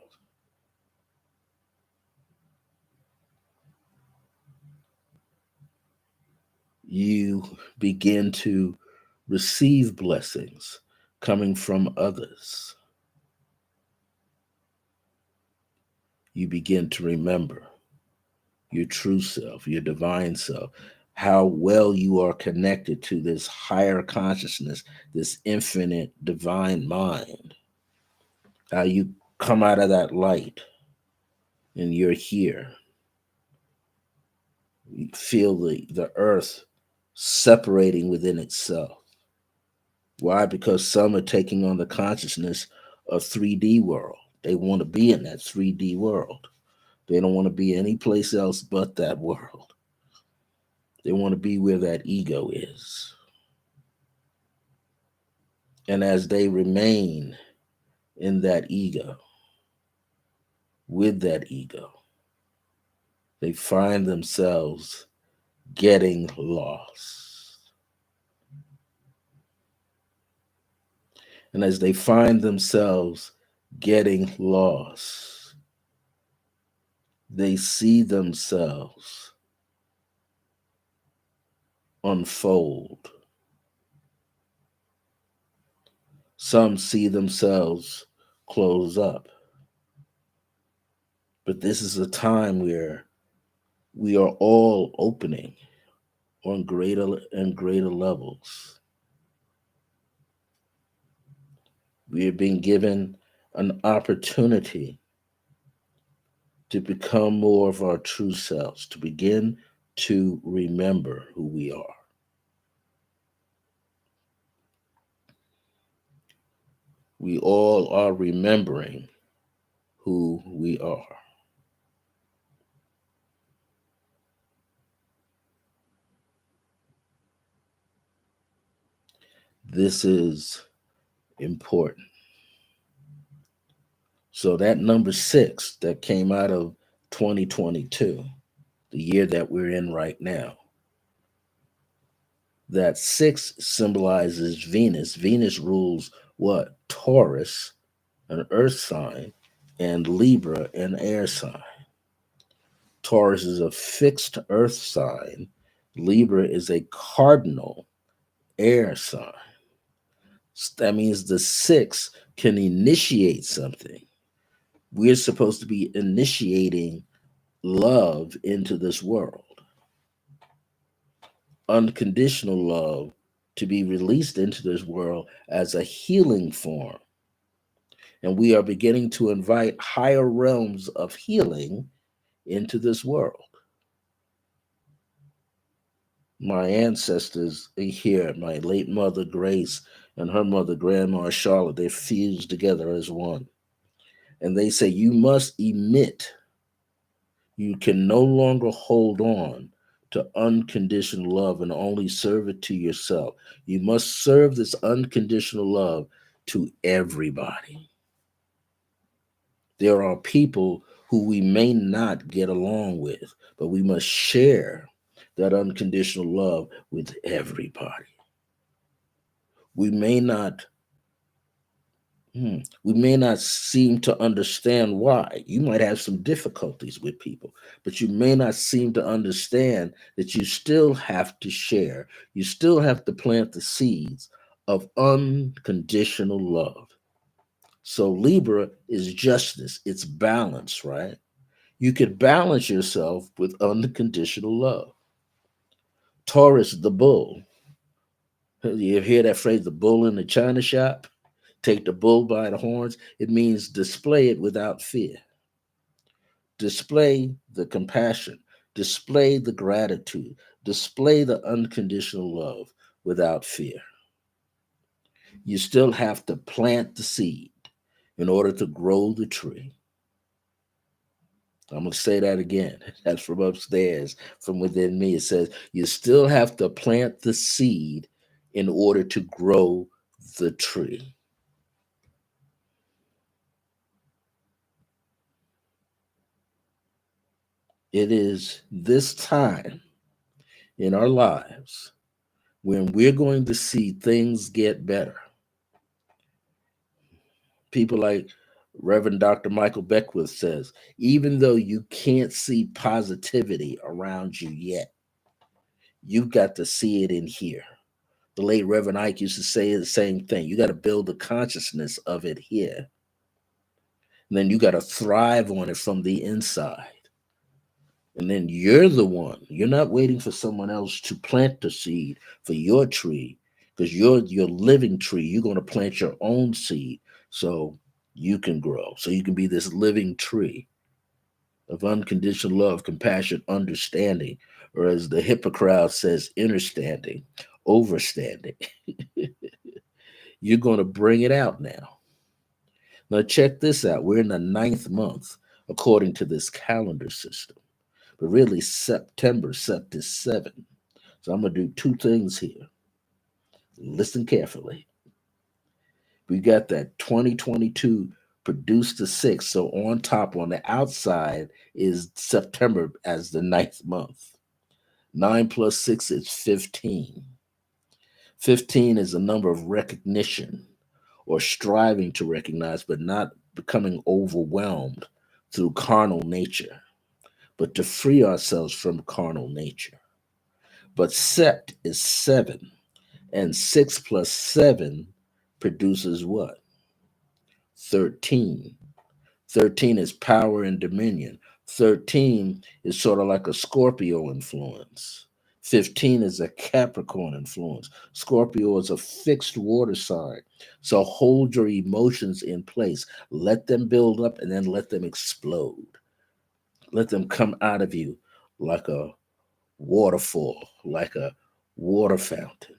You begin to receive blessings coming from others. You begin to remember your true self, your divine self, how well you are connected to this higher consciousness, this infinite divine mind, how you come out of that light and you're here. You feel the earth separating within itself. Why? Because some are taking on the consciousness of 3D world. They want to be in that 3D world. They don't want to be any place else but that world. They want to be where that ego is. And as they remain in that ego, with that ego, they find themselves getting lost. And as they find themselves getting lost, they see themselves unfold. Some see themselves close up. But this is a time where we are all opening on greater and greater levels. We are being given an opportunity to become more of our true selves, to begin to remember who we are. We all are remembering who we are. This is important. So that number 6 that came out of 2022, the year that we're in right now, that 6 symbolizes Venus. Venus rules what? Taurus, an earth sign, and Libra, an air sign. Taurus is a fixed earth sign. Libra is a cardinal air sign. That means the 6 can initiate something. We're supposed to be initiating love into this world, unconditional love to be released into this world as a healing form. And we are beginning to invite higher realms of healing into this world. My ancestors here, my late mother Grace and her mother Grandma Charlotte, they fused together as one. And they say you must emit. You can no longer hold on to unconditional love and only serve it to yourself. You must serve this unconditional love to everybody. There are people who we may not get along with, but we must share that unconditional love with everybody. We may not we may not seem to understand why. You might have some difficulties with people, but you may not seem to understand that you still have to share. You still have to plant the seeds of unconditional love. So Libra is justice, it's balance, right? You could balance yourself with unconditional love. Taurus, the bull. You hear that phrase, the bull in the china shop? Take the bull by the horns. It means display it without fear. Display the compassion. Display the gratitude. Display the unconditional love without fear. You still have to plant the seed in order to grow the tree. I'm going to say that again. That's from upstairs, from within me. It says, you still have to plant the seed in order to grow the tree. It is this time in our lives when we're going to see things get better. People like Reverend Dr. Michael Beckwith says, even though you can't see positivity around you yet, you've got to see it in here. The late Reverend Ike used to say the same thing. You got to build the consciousness of it here. And then you got to thrive on it from the inside. And then you're the one. You're not waiting for someone else to plant the seed for your tree, because you're your living tree. You're going to plant your own seed so you can grow, so you can be this living tree of unconditional love, compassion, understanding, or as the Hippocrates says, understanding, overstanding. You're going to bring it out now. Now, check this out. We're in the ninth month according to this calendar system, but really September, Sept is 7. So I'm going to do two things here. Listen carefully. We got that 2022 produced the 6. So on top, on the outside, is September as the ninth month. 9 plus 6 is 15. 15 is a number of recognition or striving to recognize, but not becoming overwhelmed through carnal nature, but to free ourselves from carnal nature. But Sept is 7, and 6 plus 7 produces what? 13. 13 is power and dominion. 13 is sort of like a Scorpio influence. 15 is a Capricorn influence. Scorpio is a fixed water sign. So hold your emotions in place. Let them build up and then let them explode. Let them come out of you like a waterfall, like a water fountain.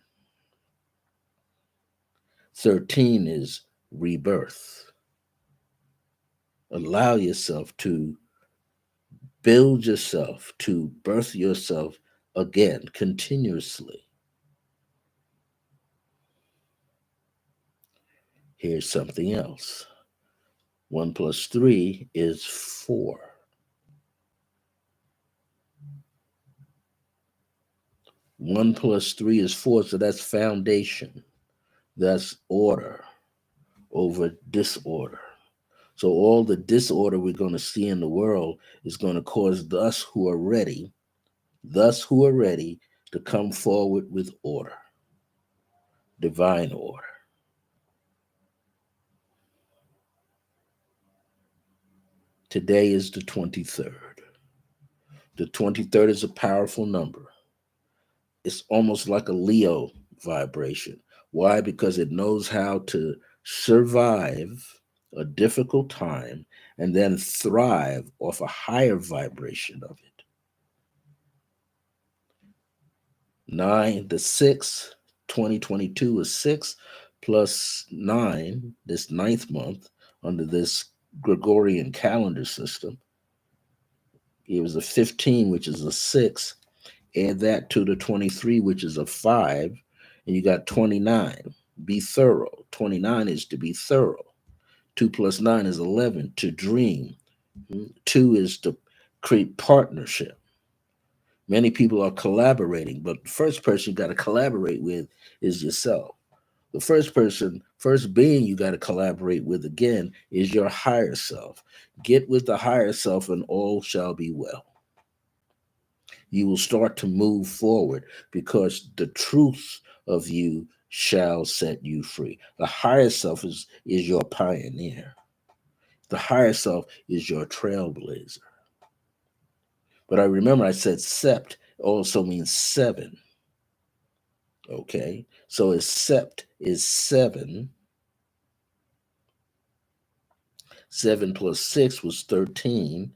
13 is rebirth. Allow yourself to build yourself, to birth yourself again continuously. Here's something else. 1 plus 3 is 4. 1 plus 3 is 4, so that's foundation. That's order over disorder. So all the disorder we're going to see in the world is going to cause thus who are ready to come forward with order, divine order. Today is the 23rd. The 23rd is a powerful number. It's almost like a Leo vibration. Why? Because it knows how to survive a difficult time and then thrive off a higher vibration of it. 9, the 6, 2022 is 6 plus 9, this ninth month under this Gregorian calendar system. It was a 15, which is a 6. Add that to the 23, which is a 5, and you got 29. Be thorough. 29 is to be thorough. 2 plus 9 is 11, to dream. 2 is to create partnership. Many people are collaborating, but the first person you got to collaborate with is yourself. The first being you got to collaborate with again is your higher self. Get with the higher self, and all shall be well. You will start to move forward because the truth of you shall set you free. The higher self is your pioneer. The higher self is your trailblazer. But I remember I said sept also means 7. Okay, so a sept is 7. 7 plus 6 was 13.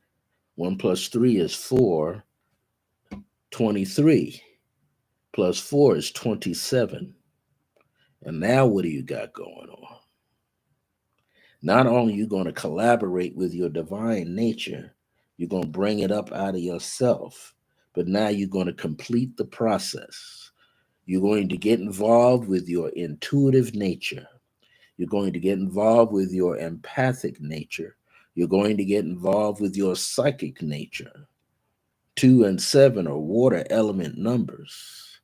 1 plus 3 is 4. 23 plus 4 is 27. And now what do you got going on? Not only are you going to collaborate with your divine nature, you're going to bring it up out of yourself, but now you're going to complete the process. You're going to get involved with your intuitive nature. You're going to get involved with your empathic nature. You're going to get involved with your psychic nature. 2 and 7 are water element numbers,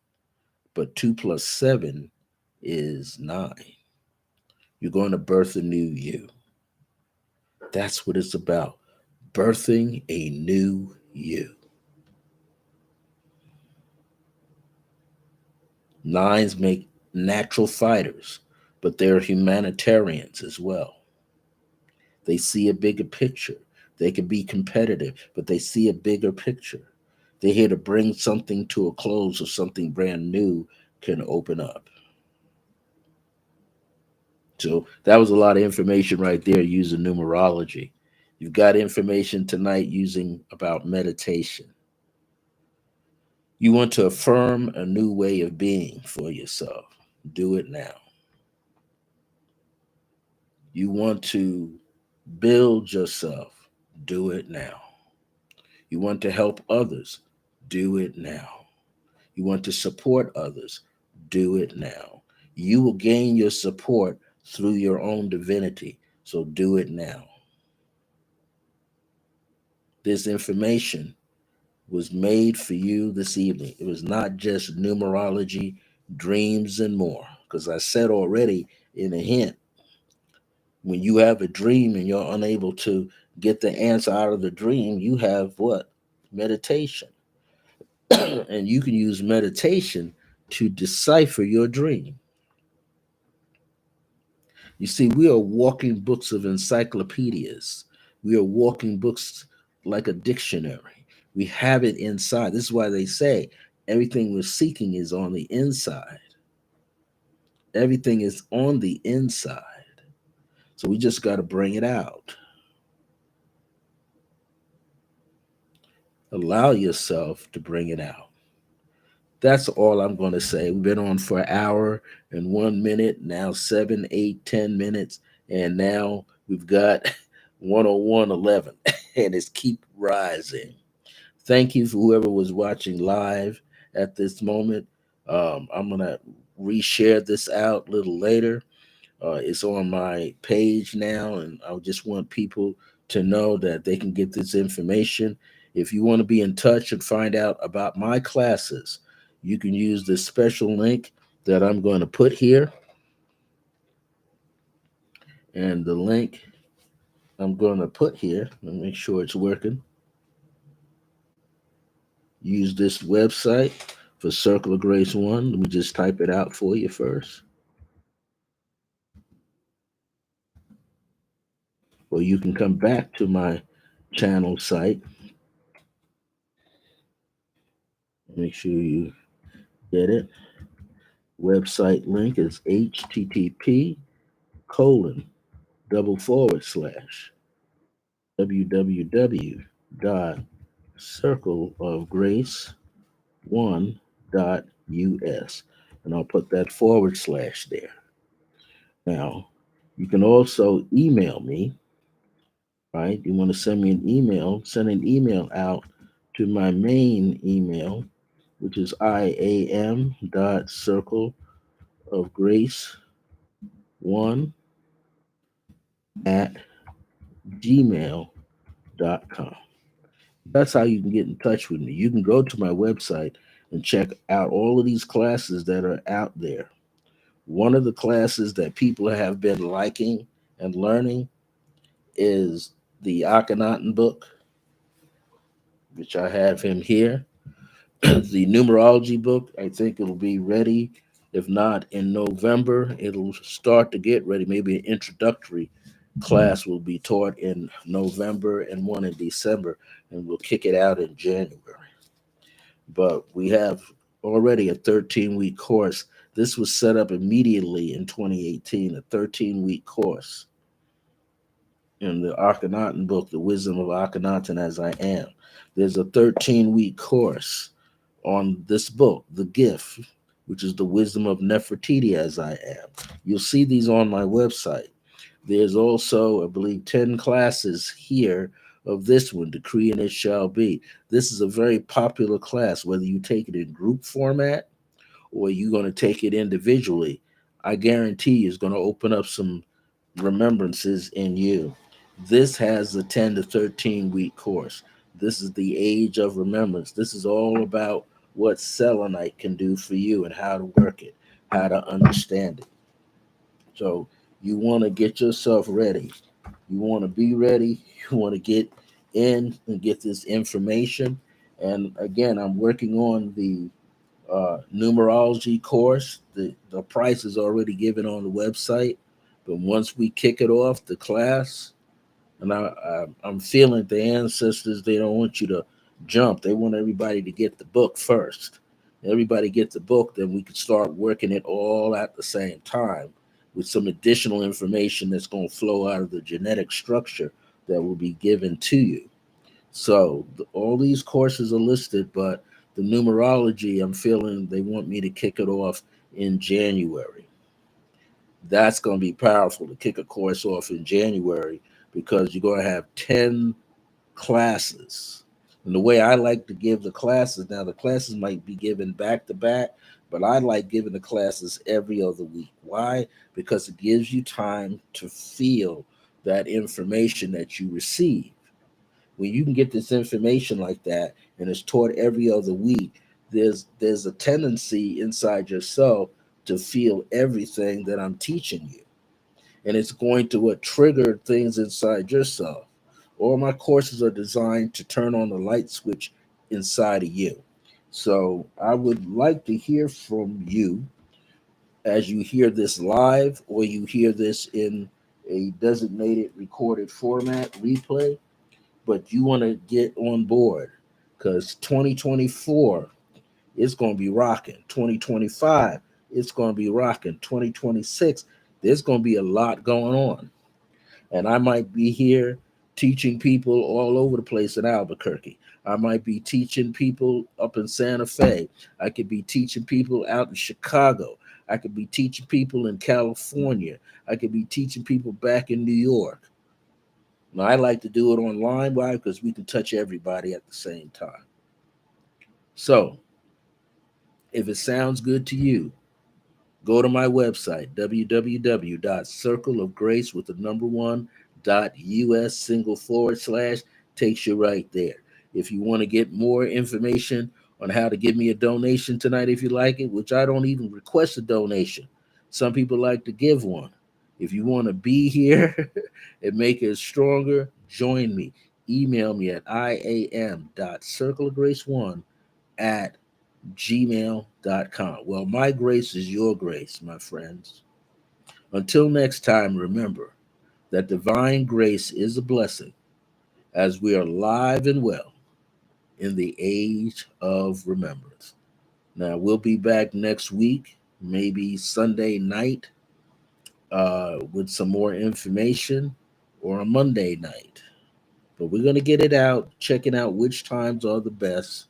but 2 plus 7 is 9. You're going to birth a new you. That's what it's about. Birthing a new you. 9s make natural fighters, but they're humanitarians as well. They see a bigger picture. They can be competitive, but they see a bigger picture. They're here to bring something to a close so something brand new can open up. So that was a lot of information right there using numerology. You've got information tonight using about meditation. You want to affirm a new way of being for yourself. Do it now. You want to build yourself. Do it now. You want to help others. Do it now. You want to support others. Do it now. You will gain your support through your own divinity. So do it now. This information was made for you this evening. It was not just numerology, dreams, and more. Because I said already in a hint, when you have a dream and you're unable to get the answer out of the dream, you have what? Meditation. And you can use meditation to decipher your dream. You see, we are walking books of encyclopedias. We are walking books like a dictionary. We have it inside. This is why they say everything we're seeking is on the inside. Everything is on the inside. So we just got to bring it out. Allow yourself to bring it out. That's all I'm going to say. We've been on for an hour and 1 minute, now 7, 8, 10 minutes, and now we've got 101:11, and it's keep rising. Thank you for whoever was watching live at this moment. I'm going to reshare this out a little later. It's on my page now, and I just want people to know that they can get this information. If you want to be in touch and find out about my classes, you can use this special link that I'm going to put here. And the link I'm going to put here, let me make sure it's working. Use this website for Circle of Grace 1. Let me just type it out for you first. Or you can come back to my channel site. Make sure you get it. Website link is http colon double forward slash www dot circle of grace 1 dot us, and I'll put that forward slash there. Now you can also email me, right? You want to send me an email, send an email out to my main email, which is iam dot circle of grace 1 at gmail.com. That's how you can get in touch with me. You can go to my website and check out all of these classes that are out there. One of the classes that people have been liking and learning is the Akhenaten book, which I have him here. The numerology book, I think it'll be ready. If not in November, it'll start to get ready. Maybe an introductory class will be taught in November and one in December, and we'll kick it out in January. But we have already a 13-week course. This was set up immediately in 2018, a 13-week course in the Akhenaten book, The Wisdom of Akhenaten as I Am. There's a 13-week course on this book, The Gift, which is the wisdom of Nefertiti as I am. You'll see these on my website. There's also, I believe, 10 classes here of this one, Decree and It Shall Be. This is a very popular class, whether you take it in group format or you're going to take it individually. I guarantee you it's going to open up some remembrances in you. This has a 10 to 13 week course. This is the age of remembrance. This is all about what selenite can do for you and how to work it, how to understand it. So you want to get yourself ready. You want to be ready. You want to get in and get this information. And again, I'm working on the numerology course. The price is already given on the website. But once we kick it off, the class, and I'm feeling the ancestors, they don't want you to jump. They want everybody to get the book first. Everybody get the book, then we can start working it all at the same time with some additional information that's going to flow out of the genetic structure that will be given to you. So all these courses are listed, but the numerology, I'm feeling they want me to kick it off in January. That's going to be powerful to kick a course off in January because you're going to have 10 classes. And the way I like to give the classes, now the classes might be given back to back, but I like giving the classes every other week. Why? Because it gives you time to feel that information that you receive. When you can get this information like that and it's taught every other week, there's a tendency inside yourself to feel everything that I'm teaching you, and it's going to trigger things inside yourself. All my courses are designed to turn on the light switch inside of you. So I would like to hear from you as you hear this live or you hear this in a designated recorded format replay, but you want to get on board because 2024 is going to be rocking. 2025 it's going to be rocking. 2026 there's going to be a lot going on, and I might be here teaching people all over the place in Albuquerque. I might be teaching people up in Santa Fe. I could be teaching people out in Chicago. I could be teaching people in California. I could be teaching people back in New York. Now, I like to do it online. Why? Because we can touch everybody at the same time. So, if it sounds good to you, go to my website, www.circleofgrace with the number one .us // takes you right there. If you want to get more information on how to give me a donation tonight, if you like it, which I don't even request a donation, some people like to give one. If you want to be here and make it stronger, join me. Email me at iam.circleofgrace1 at gmail.com. Well, my grace is your grace, my friends. Until next time, remember that divine grace is a blessing as we are alive and well in the age of remembrance. Now, we'll be back next week, maybe Sunday night, with some more information, or a Monday night. But we're going to get it out, checking out which times are the best,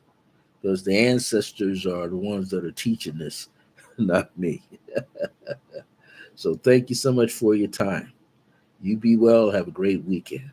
because the ancestors are the ones that are teaching this, not me. So thank you so much for your time. You be well. Have a great weekend.